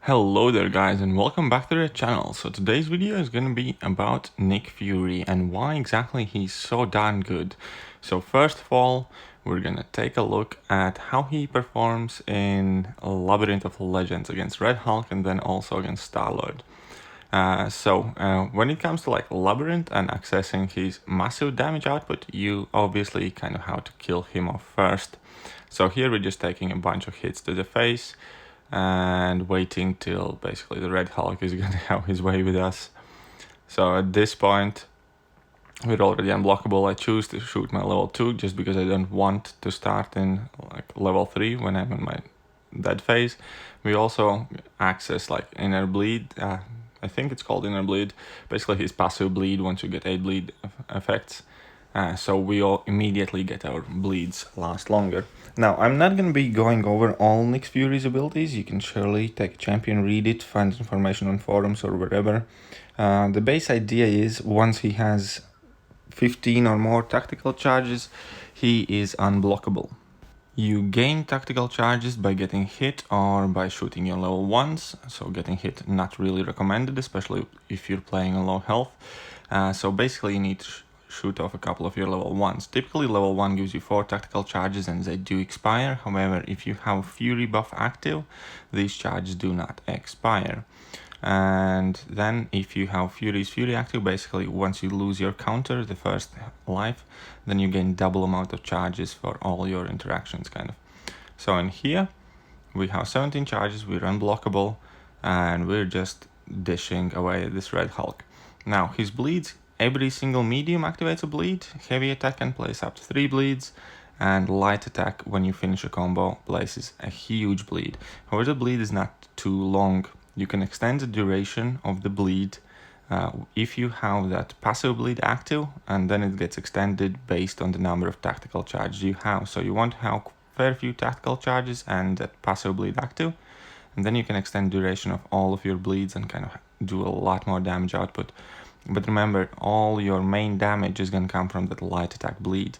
Hello there guys and welcome back to the channel. So today's video is going to be about Nick Fury and why exactly he's so darn good. So first of all, we're going to take a look at how he performs in Labyrinth of Legends against Red Hulk and then also against Star-Lord. When it comes to like Labyrinth and accessing his massive damage output, you obviously kind of have to kill him off first. So here we're just taking a bunch of hits to the face and waiting till basically the Red Hulk is gonna have his way with us. So at this point, we're already unblockable. I choose to shoot my level 2 just because I don't want to start in like level 3 when I'm in my dead phase. We also access like Inner Bleed. I think it's called Inner Bleed. Basically his passive bleed once you get 8 bleed effects. So we all immediately get our bleeds last longer. Now, I'm not going to be going over all Nick Fury's abilities. You can surely take a champion, read it, find information on forums or wherever. The base idea is once he has 15 or more tactical charges, he is unblockable. You gain tactical charges by getting hit or by shooting your level 1s, so getting hit not really recommended, especially if you're playing on low health. So basically you need to shoot off a couple of your level 1s. Typically level 1 gives you 4 tactical charges and they do expire. However, if you have Fury buff active, these charges do not expire. And then if you have Fury active, basically once you lose your counter, the first life, then you gain double amount of charges for all your interactions kind of. So in here, we have 17 charges, we're unblockable, and we're just dishing away this Red Hulk. Now, his bleeds, every single medium activates a bleed, heavy attack can place up to 3 bleeds, and light attack, when you finish a combo, places a huge bleed. However, the bleed is not too long. You can extend the duration of the bleed if you have that passive bleed active, and then it gets extended based on the number of tactical charges you have. So you want to have fair few tactical charges and that passive bleed active, and then you can extend duration of all of your bleeds and kind of do a lot more damage output. But remember, all your main damage is going to come from that light attack bleed.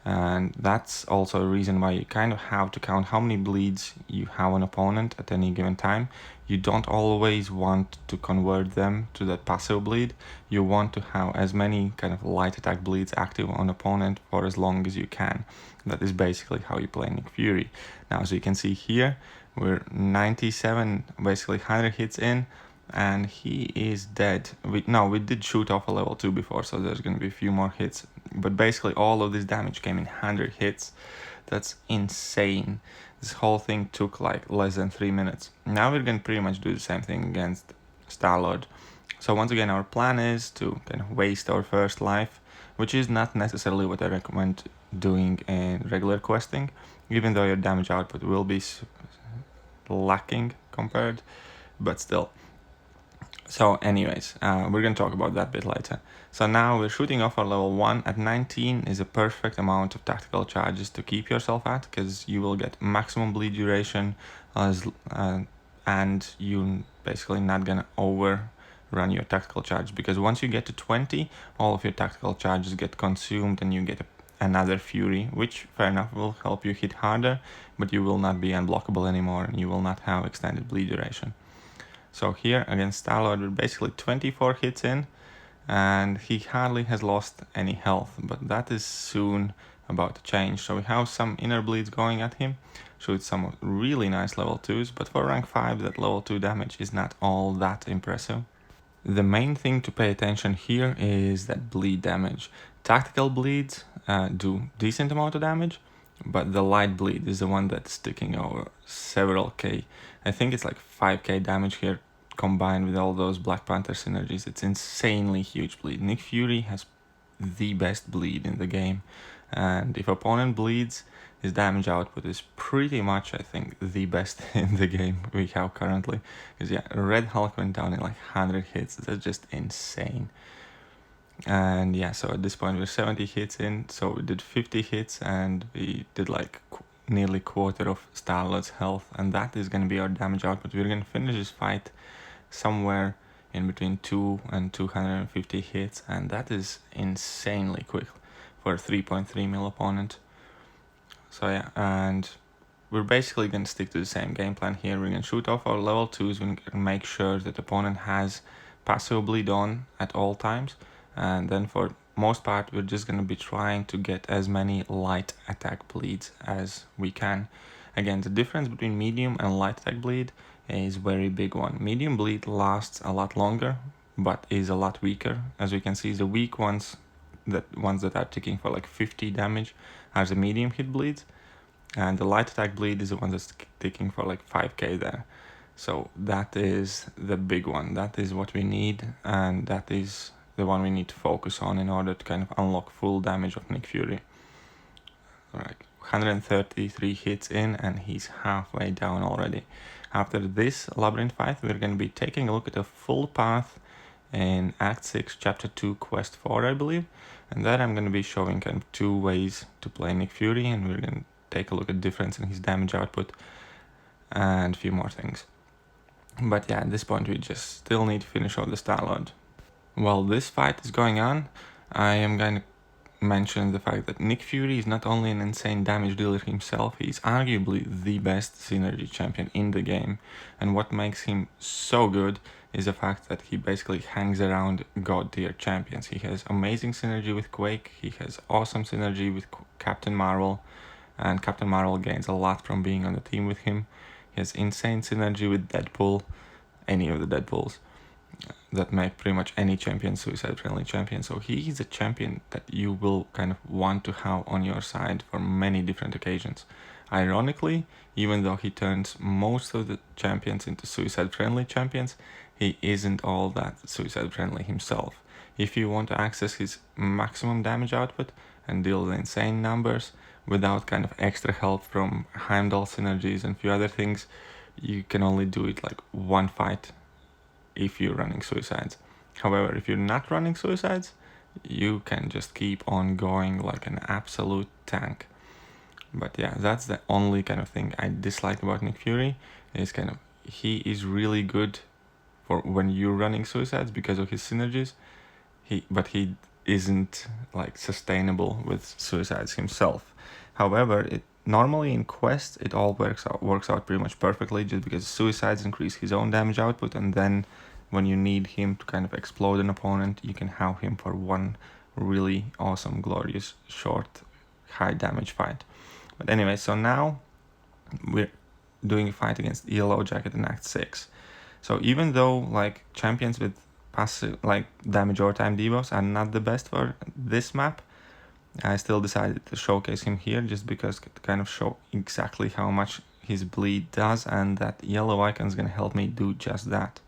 And that's also a reason why you kind of have to count how many bleeds you have an opponent at any given time. You don't always want to convert them to that passive bleed. You want to have as many kind of light attack bleeds active on opponent for as long as you can. That is basically how you play Nick Fury. Now, as you can see here, we're 97, basically 100 hits in, and he is dead. We did shoot off a level 2 before, so there's going to be a few more hits. But basically all of this damage came in 100 hits. That's insane. This whole thing took like less than 3 minutes. Now we're going to pretty much do the same thing against Star-Lord. So once again, our plan is to kind of waste our first life, which is not necessarily what I recommend doing in regular questing, even though your damage output will be lacking compared, but still. So anyways, we're going to talk about that bit later. So now we're shooting off our level 1 at 19 is a perfect amount of tactical charges to keep yourself at, because you will get maximum bleed duration and you're basically not going to overrun your tactical charge, because once you get to 20, all of your tactical charges get consumed and you get another Fury, which fair enough will help you hit harder, but you will not be unblockable anymore and you will not have extended bleed duration. So here against Star-Lord, we're basically 24 hits in, and he hardly has lost any health, but that is soon about to change. So we have some inner bleeds going at him, shoots some really nice level 2s, but for rank 5, that level 2 damage is not all that impressive. The main thing to pay attention here is that bleed damage. Tactical bleeds do decent amount of damage, but the light bleed is the one that's sticking over several K. I think it's like 5k damage here combined with all those Black Panther synergies. It's insanely huge bleed. Nick Fury has the best bleed in the game, and if opponent bleeds, his damage output is pretty much, I think, the best in the game we have currently. Because yeah, Red Hulk went down in like 100 hits. That's just insane. And yeah, so at this point we're 70 hits in, so we did 50 hits and we did like nearly quarter of Star-Lord's health, and that is going to be our damage output. We're going to finish this fight somewhere in between 2 and 250 hits, and that is insanely quick for a 3.3 mil opponent. So yeah, and we're basically going to stick to the same game plan here. We're going to shoot off our level 2s, we're going to make sure that the opponent has passive bleed on at all times, and then for most part we're just going to be trying to get as many light attack bleeds as we can. Again, the difference between medium and light attack bleed is very big one. Medium bleed lasts a lot longer but is a lot weaker. As we can see, the weak ones, that are ticking for like 50 damage, are the medium hit bleeds, and the light attack bleed is the one that's ticking for like 5k there. So that is the big one. That is what we need, and that is the one we need to focus on in order to kind of unlock full damage of Nick Fury. Alright, 133 hits in, and he's halfway down already. After this Labyrinth fight, we're going to be taking a look at a full path in Act 6, Chapter 2, Quest 4, I believe. And there I'm going to be showing kind of 2 ways to play Nick Fury, and we're going to take a look at difference in his damage output and a few more things. But yeah, at this point we just still need to finish off the Star-Lord. While this fight is going on, I am going to mention the fact that Nick Fury is not only an insane damage dealer himself, he's arguably the best synergy champion in the game. And what makes him so good is the fact that he basically hangs around god tier champions. He has amazing synergy with Quake, he has awesome synergy with Captain Marvel, and Captain Marvel gains a lot from being on the team with him. He has insane synergy with Deadpool, any of the Deadpools that make pretty much any champion suicide friendly champion. So he is a champion that you will kind of want to have on your side for many different occasions. Ironically, even though he turns most of the champions into suicide friendly champions, he isn't all that suicide friendly himself. If you want to access his maximum damage output and deal the insane numbers without kind of extra help from Heimdall synergies and a few other things, you can only do it like one fight if you're running suicides. However, if you're not running suicides, you can just keep on going like an absolute tank. But yeah, that's the only kind of thing I dislike about Nick Fury, is kind of he is really good for when you're running suicides because of his synergies, but he isn't like sustainable with suicides himself. However, normally in Quest it all works out pretty much perfectly, just because suicides increase his own damage output, and then when you need him to kind of explode an opponent, you can have him for one really awesome, glorious, short, high damage fight. But anyway, so now we're doing a fight against Yellow Jacket in Act 6. So even though like champions with passive like damage or time devos are not the best for this map, I still decided to showcase him here just because to kind of show exactly how much his bleed does, and that yellow icon is going to help me do just that.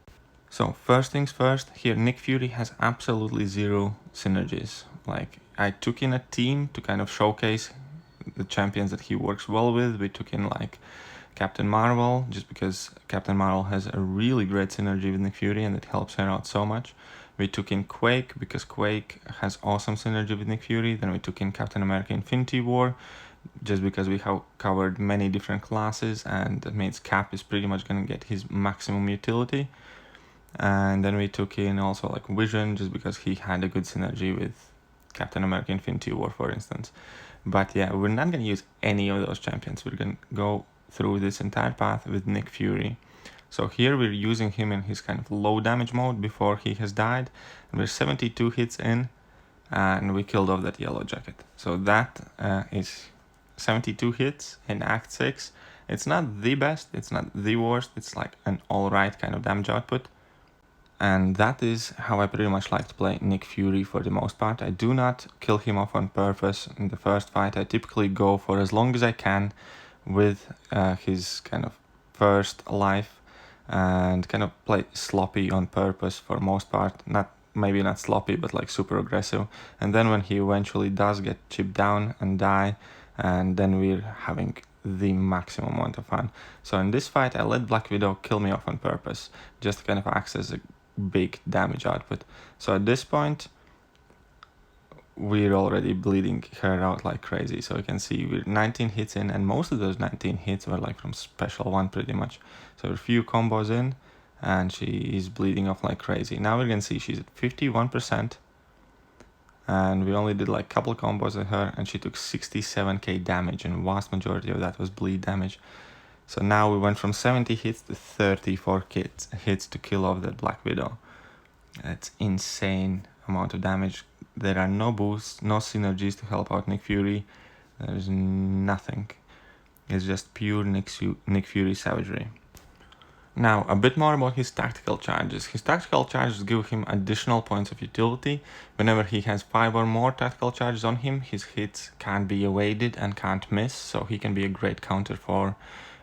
So first things first, here Nick Fury has absolutely zero synergies. Like I took in a team to kind of showcase the champions that he works well with. We took in like Captain Marvel, just because Captain Marvel has a really great synergy with Nick Fury and it helps her out so much. We took in Quake because Quake has awesome synergy with Nick Fury. Then we took in Captain America Infinity War, just because we have covered many different classes, and that means Cap is pretty much going to get his maximum utility. And then we took in also like Vision, just because he had a good synergy with Captain America Infinity War, for instance. But yeah, we're not going to use any of those champions. We're going to go through this entire path with Nick Fury. So here we're using him in his kind of low damage mode before he has died. And we're 72 hits in, and we killed off that Yellow Jacket. So that is 72 hits in Act 6. It's not the best, it's not the worst, it's like an alright kind of damage output. And that is how I pretty much like to play Nick Fury for the most part. I do not kill him off on purpose in the first fight. I typically go for as long as I can with his kind of first life, and kind of play sloppy on purpose for most part. Maybe not sloppy, but like super aggressive. And then when he eventually does get chipped down and die, and then we're having the maximum amount of fun. So in this fight, I let Black Widow kill me off on purpose, just to kind of access a big damage output. So at this point, we're already bleeding her out like crazy. So you can see we're 19 hits in, and most of those 19 hits were like from Special 1 pretty much. So a few combos in, and she is bleeding off like crazy. Now we're gonna see she's at 51%, and we only did like a couple combos with her, and she took 67k damage, and vast majority of that was bleed damage. So now we went from 70 hits to 34 hits to kill off that Black Widow. That's insane amount of damage. There are no boosts, no synergies to help out Nick Fury. There's nothing. It's just pure Nick Fury savagery. Now, a bit more about his tactical charges. His tactical charges give him additional points of utility. Whenever he has 5 or more tactical charges on him, his hits can't be evaded and can't miss, so he can be a great counter for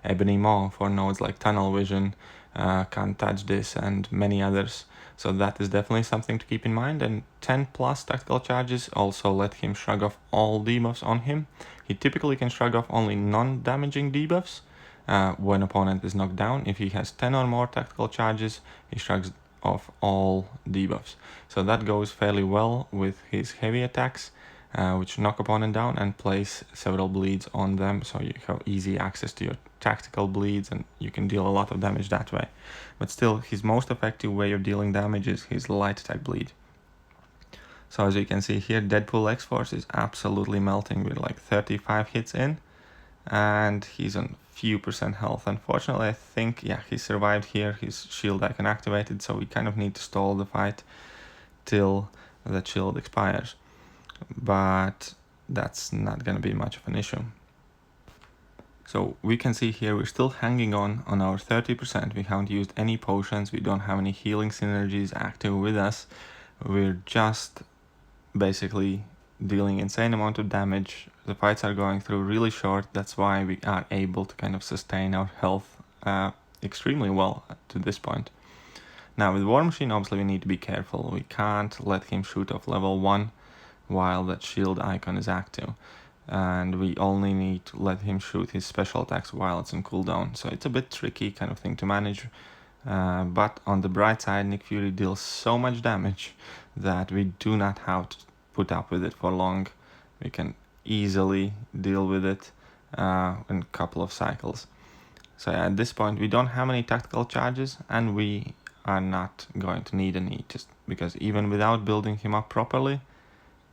Ebony Maw, for nodes like Tunnel Vision, Can't Touch This, and many others. So that is definitely something to keep in mind, and 10 plus tactical charges also let him shrug off all debuffs on him. He typically can shrug off only non-damaging debuffs when opponent is knocked down. If he has 10 or more tactical charges, he shrugs off all debuffs. So that goes fairly well with his heavy attacks, which knock opponent down and place several bleeds on them, so you have easy access to your tactical bleeds and you can deal a lot of damage that way. But still, his most effective way of dealing damage is his light attack bleed. So as you can see here, Deadpool X-Force is absolutely melting with like 35 hits in, and he's on few percent health. Unfortunately, I think, yeah, he survived here, his shield icon activated, so we kind of need to stall the fight till that shield expires. But that's not gonna be much of an issue. So we can see here we're still hanging on our 30%. We haven't used any potions, we don't have any healing synergies active with us. We're just basically dealing insane amount of damage. The fights are going through really short, that's why we are able to kind of sustain our health extremely well to this point. Now with War Machine, obviously we need to be careful. We can't let him shoot off level 1 while that shield icon is active, and we only need to let him shoot his special attacks while it's on cooldown. So it's a bit tricky kind of thing to manage, but on the bright side, Nick Fury deals so much damage that we do not have to put up with it for long. We can easily deal with it in a couple of cycles. So at this point we don't have any tactical charges, and we are not going to need any, just because even without building him up properly,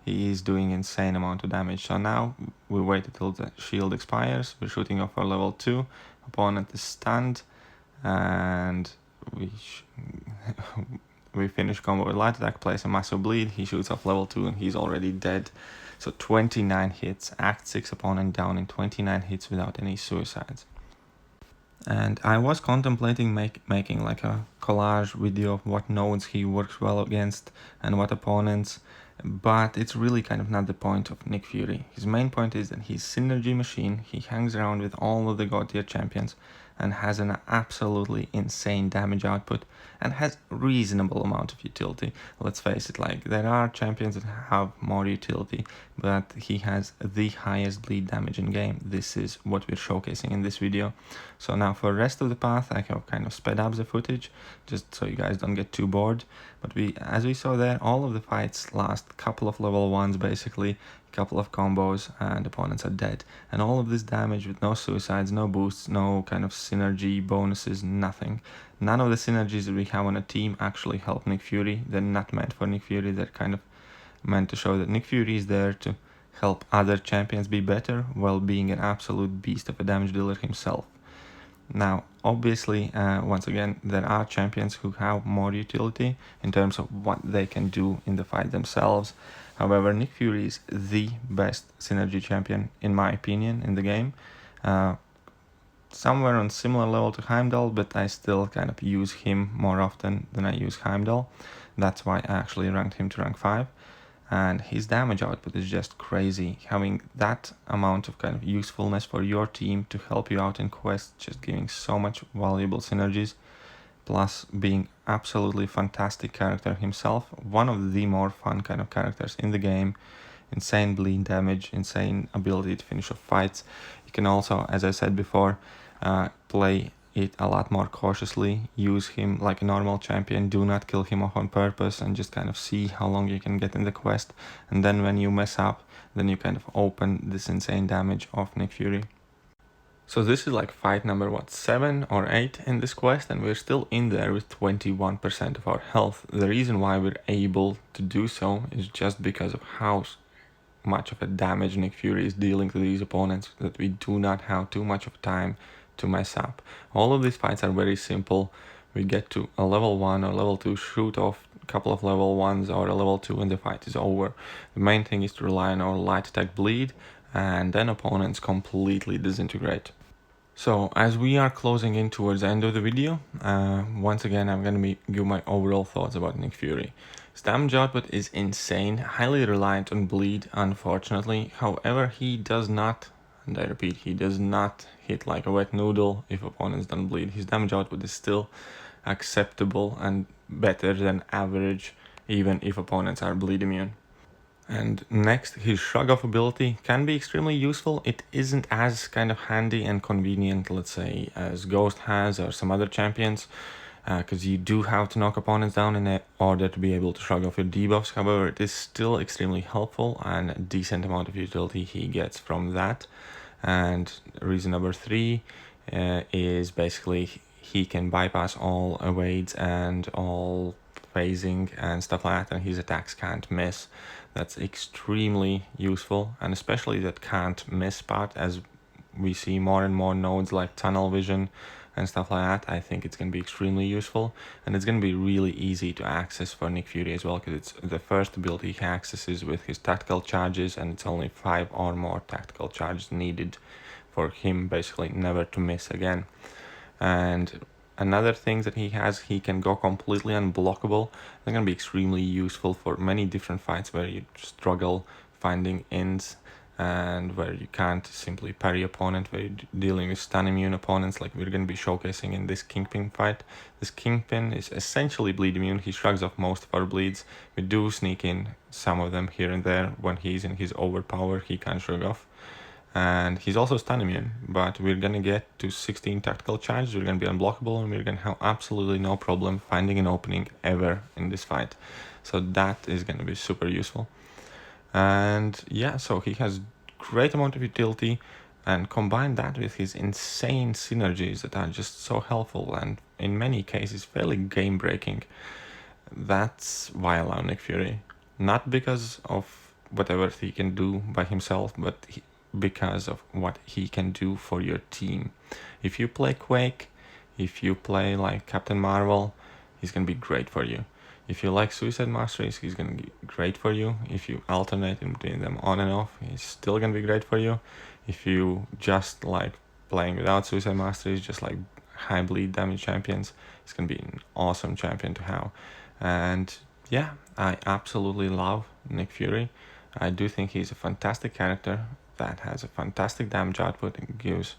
he is doing insane amount of damage. So now we wait until the shield expires, we're shooting off our level 2, opponent is stunned, and we finish combo with light attack, place a massive bleed, he shoots off level 2 and he's already dead. So 29 hits, Act 6 opponent down in 29 hits without any suicides. And I was contemplating making like a collage video of what nodes he works well against and what opponents, but it's really kind of not the point of Nick Fury. His main point is that he's synergy machine, he hangs around with all of the god tier champions and has an absolutely insane damage output and has reasonable amount of utility. Let's face it, like there are champions that have more utility, but he has the highest bleed damage in game. This is what we're showcasing in this video. So now for the rest of the path, I have kind of sped up the footage just so you guys don't get too bored. But as we saw there, all of the fights last couple of level 1s basically, couple of combos, and opponents are dead. And all of this damage with no suicides, no boosts, no kind of synergy bonuses, nothing. None of the synergies that we have on a team actually help Nick Fury. They're not meant for Nick Fury, they're kind of meant to show that Nick Fury is there to help other champions be better while being an absolute beast of a damage dealer himself. Now, obviously, once again, there are champions who have more utility in terms of what they can do in the fight themselves. However, Nick Fury is the best synergy champion, in my opinion, in the game. Somewhere on similar level to Heimdall, but I still kind of use him more often than I use Heimdall. That's why I actually ranked him to rank 5. And his damage output is just crazy. Having that amount of kind of usefulness for your team to help you out in quests, just giving so much valuable synergies, plus being absolutely fantastic character himself, one of the more fun kind of characters in the game. Insane bleed damage, insane ability to finish off fights. You can also, as I said before, play it a lot more cautiously, use him like a normal champion, do not kill him off on purpose, and just kind of see how long you can get in the quest, and then when you mess up, then you kind of open this insane damage of Nick Fury. So this is like fight number, what, 7 or 8 in this quest, and we're still in there with 21% of our health. The reason why we're able to do so is just because of how much of a damage Nick Fury is dealing to these opponents, that we do not have too much of time to mess up. All of these fights are very simple. We get to a level 1 or level 2, shoot off a couple of level 1s or a level 2, and the fight is over. The main thing is to rely on our light attack bleed, and then opponents completely disintegrate. So as we are closing in towards the end of the video, once again I'm going to give my overall thoughts about Nick Fury. His damage output is insane, highly reliant on bleed, unfortunately. However, he does not, and I repeat, he does not hit like a wet noodle if opponents don't bleed. His damage output is still acceptable and better than average, even if opponents are bleed immune. And next, his shrug off ability can be extremely useful. It isn't as kind of handy and convenient, let's say, as Ghost has or some other champions, because you do have to knock opponents down in order to be able to shrug off your debuffs. However, it is still extremely helpful, and a decent amount of utility he gets from that. And reason number 3 is basically he can bypass all evades and all phasing and stuff like that, and his attacks can't miss. That's extremely useful, and especially that can't miss part, as we see more and more nodes like tunnel vision and stuff like that. I think it's going to be extremely useful, and it's going to be really easy to access for Nick Fury as well, because it's the first ability he accesses with his tactical charges, and it's only 5 or more tactical charges needed for him basically never to miss again. And another thing that he has, he can go completely unblockable. They're going to be extremely useful for many different fights where you struggle finding ins and where you can't simply parry opponent, where you're dealing with stun immune opponents like we're going to be showcasing in this Kingpin fight. This Kingpin is essentially bleed immune. He shrugs off most of our bleeds. We do sneak in some of them here and there. When he's in his overpower, he can shrug off. And he's also stun immune, but we're going to get to 16 tactical charges, we're going to be unblockable, and we're going to have absolutely no problem finding an opening ever in this fight. So that is going to be super useful. And yeah, so he has great amount of utility, and combine that with his insane synergies that are just so helpful and in many cases fairly game breaking. That's why I love Nick Fury. Not because of whatever he can do by himself, but because of what he can do for your team. If you play Quake, if you play like Captain Marvel, he's gonna be great for you. If you like Suicide Masteries, he's gonna be great for you. If you alternate in between them on and off, he's still gonna be great for you. If you just like playing without Suicide Masteries, just like high bleed damage champions, he's gonna be an awesome champion to have. And yeah, I absolutely love Nick Fury. I do think he's a fantastic character that has a fantastic damage output and gives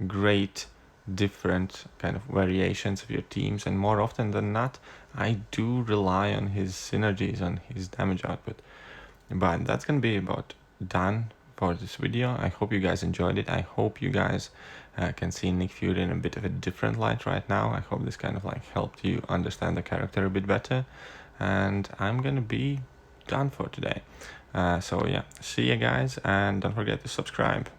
great different kind of variations of your teams, and more often than not I do rely on his synergies, on his damage output. But that's gonna be about done for this video. I hope you guys enjoyed it. I hope you guys can see Nick Fury in a bit of a different light right now. I hope this kind of like helped you understand the character a bit better, and I'm gonna be done for today. So yeah, see you guys, and don't forget to subscribe.